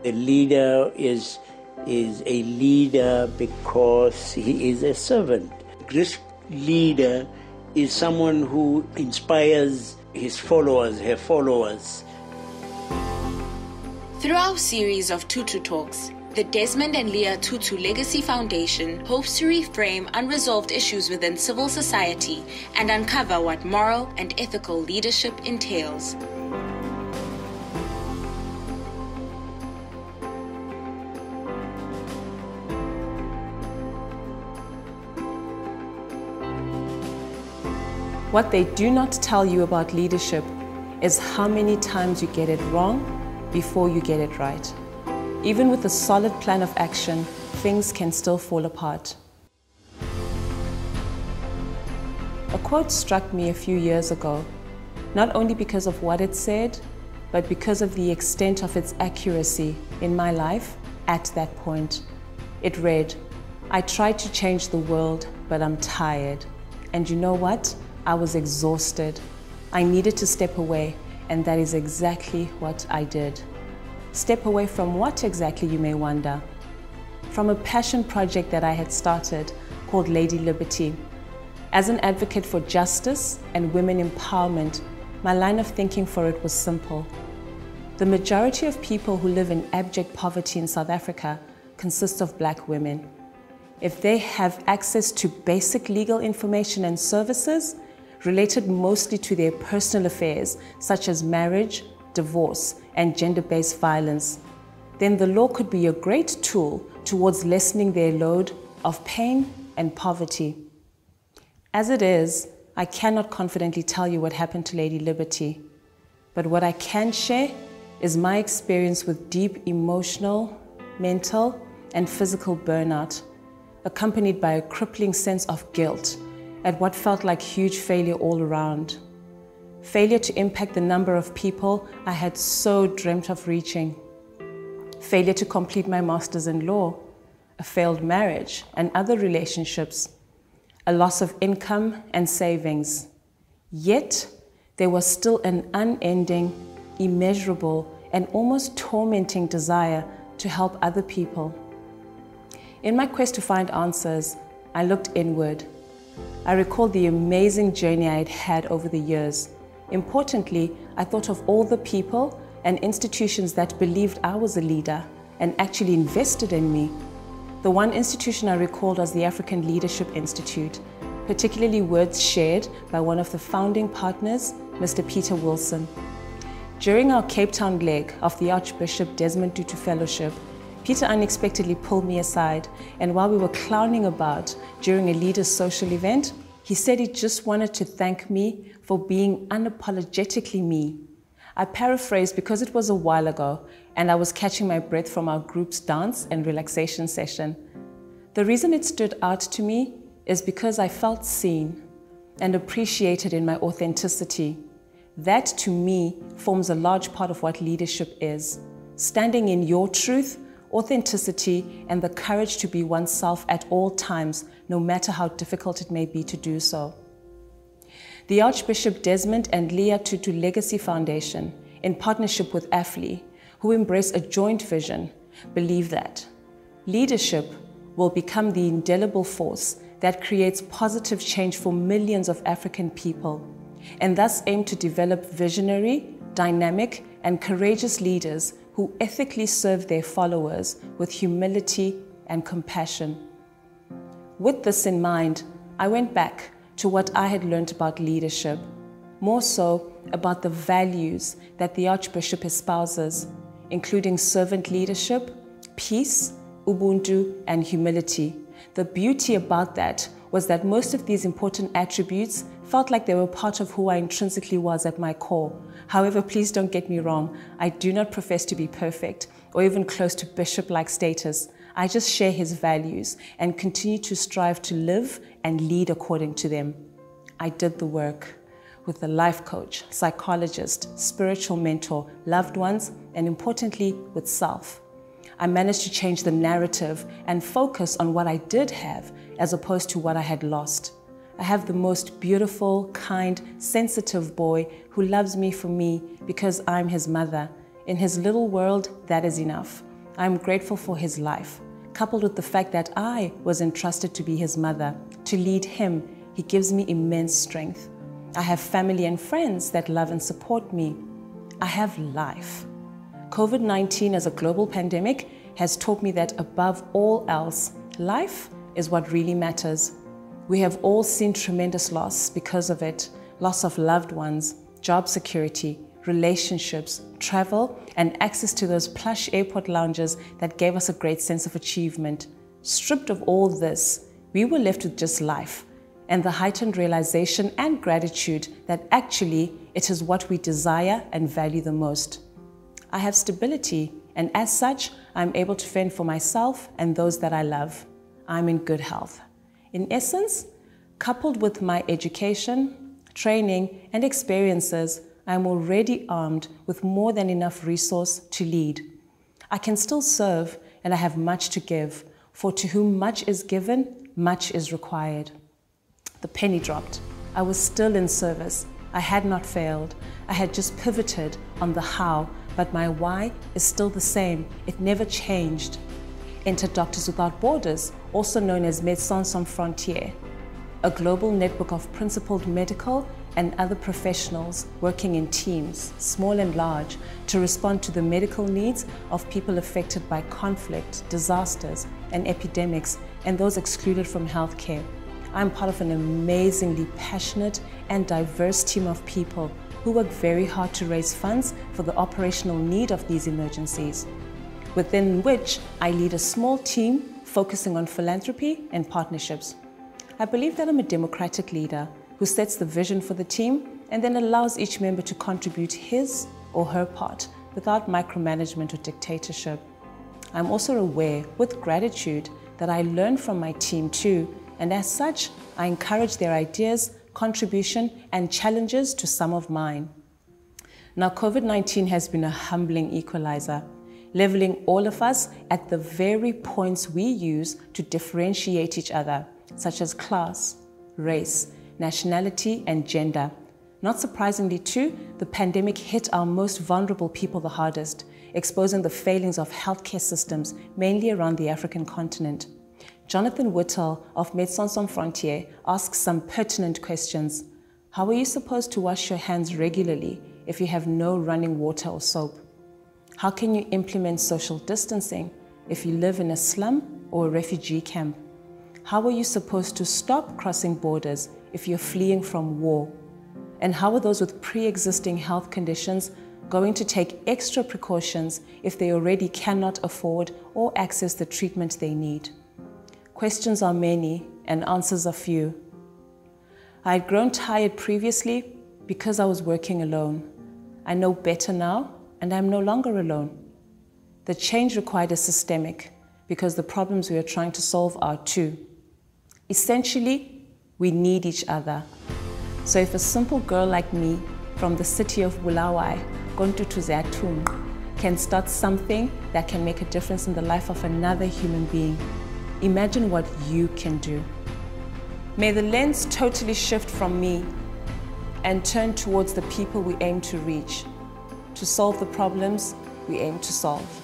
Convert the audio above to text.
A leader is a leader because he is a servant. This leader is someone who inspires his followers, her followers. Through our series of TutuTalks, the Desmond and Leah Tutu Legacy Foundation hopes to reframe unresolved issues within civil society and uncover what moral and ethical leadership entails. What they do not tell you about leadership is how many times you get it wrong before you get it right. Even with a solid plan of action, things can still fall apart. A quote struck me a few years ago, not only because of what it said, but because of the extent of its accuracy in my life at that point. It read, "I tried to change the world, but I'm tired. And you know what? I was exhausted. I needed to step away, and that is exactly what I did." Step away from what exactly, you may wonder? From a passion project that I had started called Lady Liberty. As an advocate for justice and women empowerment, my line of thinking for it was simple. The majority of people who live in abject poverty in South Africa consists of Black women. If they have access to basic legal information and services, related mostly to their personal affairs, such as marriage, divorce, and gender-based violence, then the law could be a great tool towards lessening their load of pain and poverty. As it is, I cannot confidently tell you what happened to Lady Liberty, but what I can share is my experience with deep emotional, mental, and physical burnout, accompanied by a crippling sense of guilt at what felt like huge failure all around. Failure to impact the number of people I had so dreamt of reaching. Failure to complete my master's in law, a failed marriage and other relationships, a loss of income and savings. Yet, there was still an unending, immeasurable, and almost tormenting desire to help other people. In my quest to find answers, I looked inward. I recalled the amazing journey I had had over the years. Importantly, I thought of all the people and institutions that believed I was a leader and actually invested in me. The one institution I recalled was the African Leadership Institute, particularly words shared by one of the founding partners, Mr. Peter Wilson. During our Cape Town leg of the Archbishop Desmond Tutu Fellowship, Peter unexpectedly pulled me aside, and while we were clowning about during a leaders' social event, he said he just wanted to thank me for being unapologetically me. I paraphrased because it was a while ago and I was catching my breath from our group's dance and relaxation session. The reason it stood out to me is because I felt seen and appreciated in my authenticity. That, to me, forms a large part of what leadership is. Standing in your truth, authenticity, and the courage to be oneself at all times, no matter how difficult it may be to do so. The Archbishop Desmond and Leah Tutu Legacy Foundation, in partnership with AFLI, who embrace a joint vision, believe that leadership will become the indelible force that creates positive change for millions of African people, and thus aim to develop visionary, dynamic, and courageous leaders who ethically serve their followers with humility and compassion. With this in mind, I went back to what I had learned about leadership, more so about the values that the Archbishop espouses, including servant leadership, peace, ubuntu, and humility. The beauty about that was that most of these important attributes felt like they were part of who I intrinsically was at my core. However, please don't get me wrong, I do not profess to be perfect or even close to bishop-like status. I just share his values and continue to strive to live and lead according to them. I did the work with a life coach, psychologist, spiritual mentor, loved ones, and importantly, with self. I managed to change the narrative and focus on what I did have as opposed to what I had lost. I have the most beautiful, kind, sensitive boy who loves me for me because I'm his mother. In his little world, that is enough. I'm grateful for his life, coupled with the fact that I was entrusted to be his mother. To lead him, he gives me immense strength. I have family and friends that love and support me. I have life. COVID-19 as a global pandemic has taught me that above all else, life is what really matters. We have all seen tremendous loss because of it. Loss of loved ones, job security, relationships, travel, and access to those plush airport lounges that gave us a great sense of achievement. Stripped of all this, we were left with just life and the heightened realization and gratitude that actually it is what we desire and value the most. I have stability, and as such, I'm able to fend for myself and those that I love. I'm in good health. In essence, coupled with my education, training, and experiences, I'm already armed with more than enough resource to lead. I can still serve, and I have much to give, for to whom much is given, much is required. The penny dropped. I was still in service. I had not failed. I had just pivoted on the how, but my why is still the same. It never changed. Enter Doctors Without Borders, also known as Médecins sans Frontières, a global network of principled medical and other professionals working in teams, small and large, to respond to the medical needs of people affected by conflict, disasters, and epidemics, and those excluded from healthcare. I'm part of an amazingly passionate and diverse team of people who work very hard to raise funds for the operational need of these emergencies, within which I lead a small team focusing on philanthropy and partnerships. I believe that I'm a democratic leader who sets the vision for the team and then allows each member to contribute his or her part without micromanagement or dictatorship. I'm also aware, with gratitude, that I learn from my team too, and as such, I encourage their ideas, contribution, and challenges to some of mine. Now, COVID-19 has been a humbling equalizer, leveling all of us at the very points we use to differentiate each other, such as class, race, nationality, and gender. Not surprisingly too, the pandemic hit our most vulnerable people the hardest, exposing the failings of healthcare systems, mainly around the African continent. Jonathan Whittle of Médecins sans Frontières asks some pertinent questions. How are you supposed to wash your hands regularly if you have no running water or soap? How can you implement social distancing if you live in a slum or a refugee camp? How are you supposed to stop crossing borders if you're fleeing from war? And how are those with pre-existing health conditions going to take extra precautions if they already cannot afford or access the treatment they need? Questions are many and answers are few. I had grown tired previously because I was working alone. I know better now, and I'm no longer alone. The change required is systemic because the problems we are trying to solve are too. Essentially, we need each other. So if a simple girl like me from the city of Bulawayo, Gontutuzeatun, can start something that can make a difference in the life of another human being, imagine what you can do. May the lens totally shift from me and turn towards the people we aim to reach, to solve the problems we aim to solve.